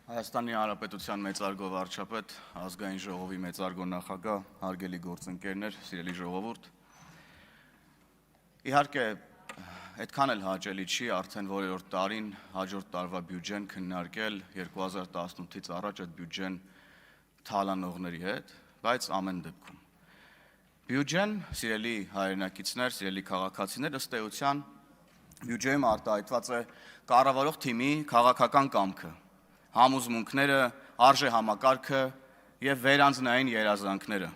Հայաստանի Հանրապետության մեծարգո վարչապետ, ազգային ժողովի մեծարգո նախագահ, հարգելի գործընկերներ, սիրելի ժողովուրդ։ Իհարկե, այդքան էլ հաճելի չի արդեն որերորդ տարին հաջորդ տարվա բյուջեն քննարկել 2018-ից առաջ այդ բյուջեն թալանողների հետ, բայց ամեն դեպքում։ Բյուջեն, սիրելի հայրենակիցներ, սիրելի քաղաքացիներ, ըստ էության բյուջեում արտահայտված է կառավարող թիմի քաղաքական կամքը, համոզմունքները, արժեհամակարգը եւ վերանձնային երազանքները։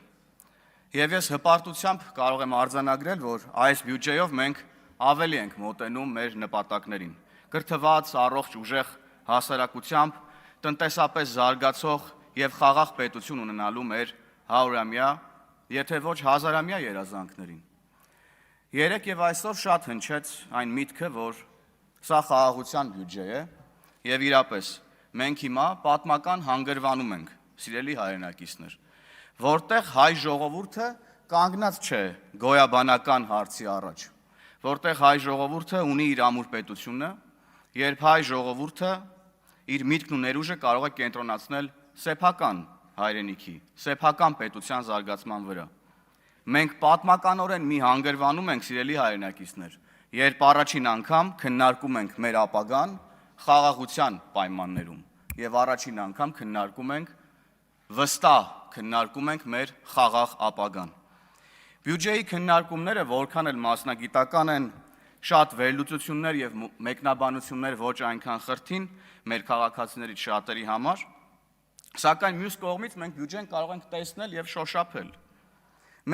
Եվ ես հպարտությամբ կարող եմ արձանագրել, որ այս բյուջեով մենք ավելի ենք մոտենում մեր նպատակներին։ Կրթված, առողջ, ուժեղ հասարակությամբ, տնտեսապես զարգացող եւ խաղաղ պետություն ունենալու մեր 100-ամյա, եթե ոչ 1000-ամյա երազանքներին։ Երեկ եւ այսօր շատ հնչեց այն միտքը, որ սա խաղաղության բյուջե է եւ իրապես մենք հիմա պատմական հանգրվանում ենք, սիրելի հայրենակիցներ, որտեղ հայ ժողովուրդը կանգնած չէ գոյաբանական հարցի առաջ, որտեղ հայ ժողովուրդը ունի իր ամուր պետությունը, երբ հայ ժողովուրդը իր միտքն ու ներուժը կարող է կենտրոնացնել սեփական հայրենիքի, սեփական պետության զարգացման վրա։ Մենք պատմականորեն մի հանգրվանում ենք, սիրելի հայրենակիցներ, երբ առաջին անգամ քննարկում ենք մեր ապագան խաղաղության պայմաններում եւ առաջին անգամ վստահ քննարկում ենք մեր խաղաղ ապագան։ Բյուջեի քննարկումները որքան էլ մասնագիտական են, շատ վերլուծություններ եւ մեկնաբանություններ ոչ այնքան խրթին մեր քաղաքացիներից շատերի համար, սակայն մյուս կողմից մենք բյուջեն կարող ենք տեսնել եւ շոշափել։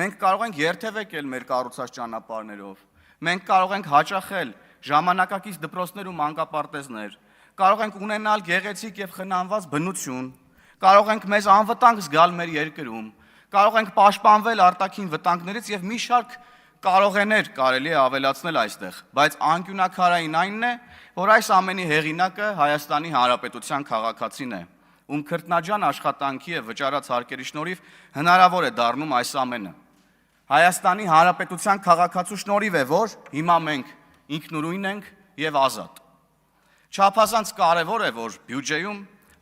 Մենք կարող ենք երթևեկել մեր կառուցած ճանապարհներով, մենք կարող ենք հաճախել ժամանակակից դպրոցներ ու մանկապարտեզներ, կարող ենք ունենալ գեղեցիկ եւ խնամված բնություն, կարող ենք մեզ անվտանգ զգալ մեր երկրում, կարող ենք պաշտպանվել արտաքին վտանգներից եւ մի շարք կարողեներ կարելի է ավելացնել այստեղ, բայց անկյունակարային այնն է, որ այս ամենի հեղինակը Հայաստանի Հանրապետության քաղաքացին է, ում քրտնաջան աշխատանքի եւ վճարած հարկերի շնորհիվ հնարավոր է դառնում այս ամենը։ Հայաստանի Հանրապետության քաղաքացու շնորհիվ է, որ հիմա մենք ինքնուրույն ենք եւ ազատ։ Չափազանց կարևոր է, որ բյուջեում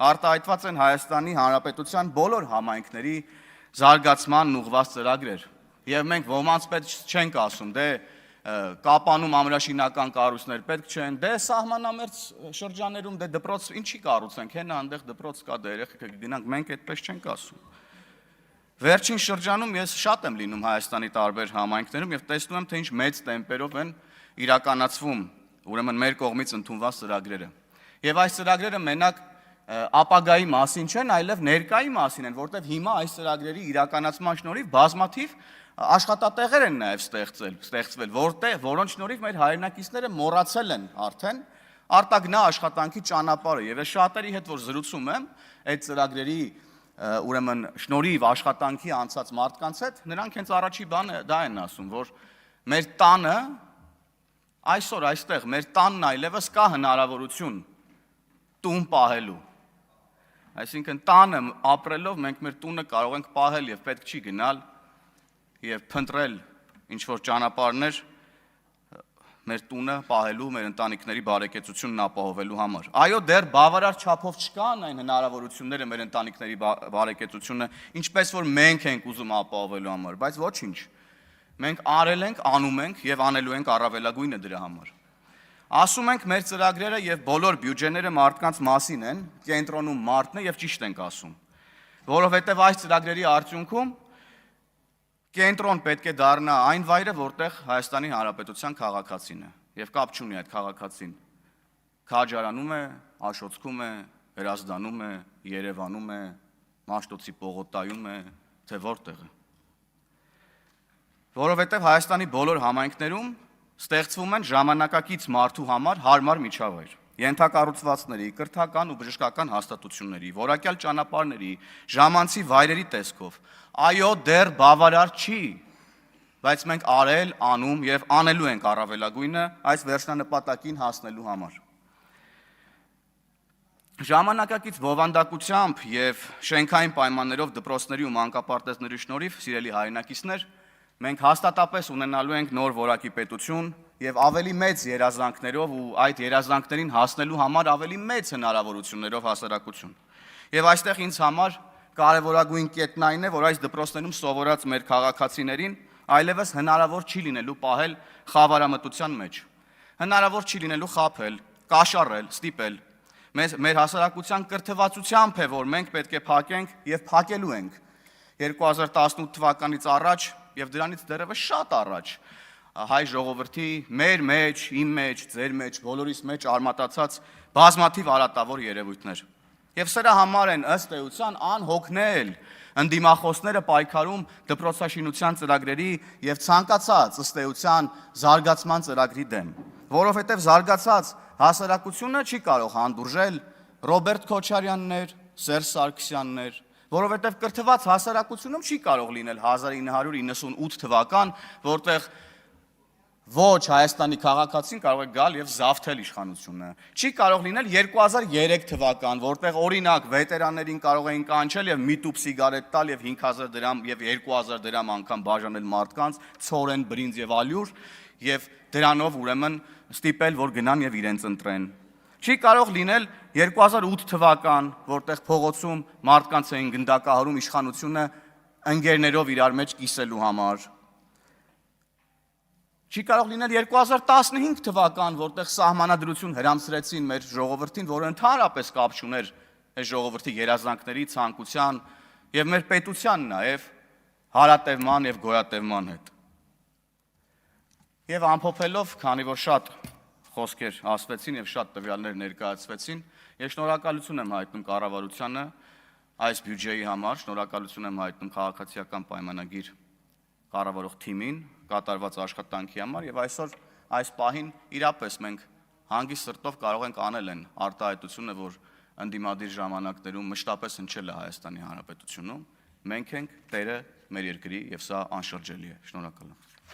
արտահայտված են Հայաստանի Հանրապետության բոլոր համայնքների զարգացման ուղղված ծրագրեր։ Եվ մենք ոմանց պետք չենք ասում, դե Կապանում ամրաշինական կառույցներ պետք չեն, դե սահմանամերձ շրջաներում դե դպրոց ինչի կառուցենք, հենա այնտեղ դպրոց կա, դե երեխեքը գնանք, մենք այդպես չենք ասում։ Վերջին շրջանում ես շատ եմ լինում Հայաստանի տարբեր համայնքներում եւ տեսնում եմ, թե ինչ մեծ տեմպերով են իրականացվում, ուրեմն մեր կողմից ընդունված ծրագրերը։ Եվ այս ծրագրերը մենակ ապագայի մասին չեն, այլև ներկայի մասին են, որտեղ հիմա այս ծրագրերի իրականացման շնորհիվ բազմաթիվ աշխատատեղեր են նաև ստեղծվել, որոնց շնորհիվ մեր հայրենակիցները մոռացել են արդեն արտագնա աշխատանքի ճանապարհը եւ ես շատերի հետ որ զրուցում եմ այդ ծրագրերի ուրեմն շնորհիվ աշխատանքի անցած մարդկանց հետ, նրանք հենց առաջի բանը դա են ասում, որ մեր տանը այսօր այստեղ մեր տանն այլևս կա հնարավորություն տուն պահելու։ Այսինքն տանը ապրելով մենք մեր տունը կարող ենք պահել եւ պետք չի գնալ եւ փնտրել ինչ-որ ճանապարհներ մեր տունը պահելու, մեր ընտանիքների բարեկեցությունն ապահովելու համար։ Այո, դեռ բավարար չափով չկան այն հնարավորությունները մեր ընտանիքների բարեկեցությունը, ինչպես որ մենք ենք ուզում ապահովելու համար, բայց ոչինչ։ Մենք արել ենք, անում ենք եւ անելու ենք առավելագույնը դրա համար։ Ասում ենք մեր ծրագրերը եւ բոլոր բյուջեները մարդկանց մասին են, կենտրոնում մարդն է եւ ճիշտ ենք ասում, որովհետեւ այս ծրագրերի արդյունքում կենտրոն պետք է դառնա այն վայրը, որտեղ Հայաստանի Հանրապետության քաղաքացին է եւ կապ չունի այդ քաղաքացին քաջարանում է, աշոցքում է, հրազդանում է, Երևանում է, Մաշտոցի պողոտայում է, թե որտեղ է։ Որովհետեւ Հայաստանի բոլոր համայնքներում ստեղծվում են ժամանակակից մարդու համար հարմար միջավայր, ենթակառուցվածքների, կրթական ու բժշկական հաստատությունների, որակյալ ճանապարհների, ժամանցի վայրերի տեսքով։ Այո, դեռ բավարար չի, բայց մենք արել, անում եւ անելու ենք առավելագույնը այս վերջնանպատակին հասնելու համար։ Ժամանակակից բովանդակությամբ եւ շենքային պայմաններով դպրոցների ու մանկապարտեզների շնորհիվ, սիրելի հայրենակիցներ, մենք հաստատապես ունենալու ենք նոր որակի պետություն եւ ավելի մեծ երազանքներով ու այդ երազանքներին հասնելու համար ավելի մեծ հնարավորություններով հասարակություն։ Եւ այստեղ ինձ համար կարևորագույն կետն այն է, որ այս դպրոցներում սովորած մեր քաղաքացիներին այլևս հնարավոր չի լինելու պահել խավարամտության մեջ։ Հնարավոր չի լինելու խաբել, կաշառել, ստիպել։ Մեր հասարակության կրթվածությամբ է, որ մենք պետք է փակենք եւ փակելու ենք 2018 թվականից առաջ եւ դրանից դեռևս շատ առաջ հայ ժողովրդի մեր մեջ, իմ մեջ, ձեր մեջ, բոլորիս մեջ արմատացած բազմաթիվ արատավոր երևույթներ։ Եվ սրա համար են ըստ էության անհոգնել ընդդիմախոսները պայքարում դպրոցաշինության ծրագրերի եւ ցանկացած ըստ էության զարգացման ծրագրի դեմ, որովհետեւ զարգացած հասարակությունը չի կարող հանդուրժել Ռոբերտ Քոչարյաններ, Սերժ Սարգսյաններ, որովհետեւ կրթված հասարակությունում չի կարող լինել 1998 թվական, որտեղ ոչ Հայաստանի քաղաքացին կարող է գալ եւ զավթել իշխանությունը։ Չի կարող լինել 2003 թվական, որտեղ օրինակ վետերաններին կարող էին կանչել եւ միտուփ սիգարետ տալ եւ 5000 դրամ եւ 2000 դրամ անգամ բաժանել մարդկանց, ցորեն, բրինձ եւ ալյուր եւ դրանով ուրեմն ստիպել, որ գնան եւ իրենց ընտրեն։ Չի կարող լինել 2008 թվական, որտեղ փողոցում մարդկանց էին գնդակահարում իշխանությունը ընկերներով իրար մեջ կիսելու համար։ Չի կարող լինել 2015 թվական, որտեղ սահմանադրություն հրամսրեցին մեր ժողովրդին, որը ընդհանրապես կապ չուներ այս ժողովրդի երազանքների, ցանկության եւ մեր պետության նաեւ հարատևման եւ գոյատևման հետ։ Եվ ամփոփելով, քանի որ շատ խոսքեր ասվեցին եւ շատ տվյալներ ներկայացվեցին, ես շնորհակալություն եմ հայտնում կառավարությանը այս բյուջեի համար, շնորհակալություն եմ հայտնում քաղաքացիական պայմանագիր կառավարող թիմին կատարված աշխատանքի համար եւ այսօր այս պահին իրապես մենք հանգիստ սրտով կարող ենք անել են արտահայտությունը, որ ընդդիմադիր ժամանակներում մշտապես հնչել է Հայաստանի Հանրապետությունում։ Մենք ենք տերը մեր երկրի եւ սա անշրջելի է։ Շնորհակալ եմ։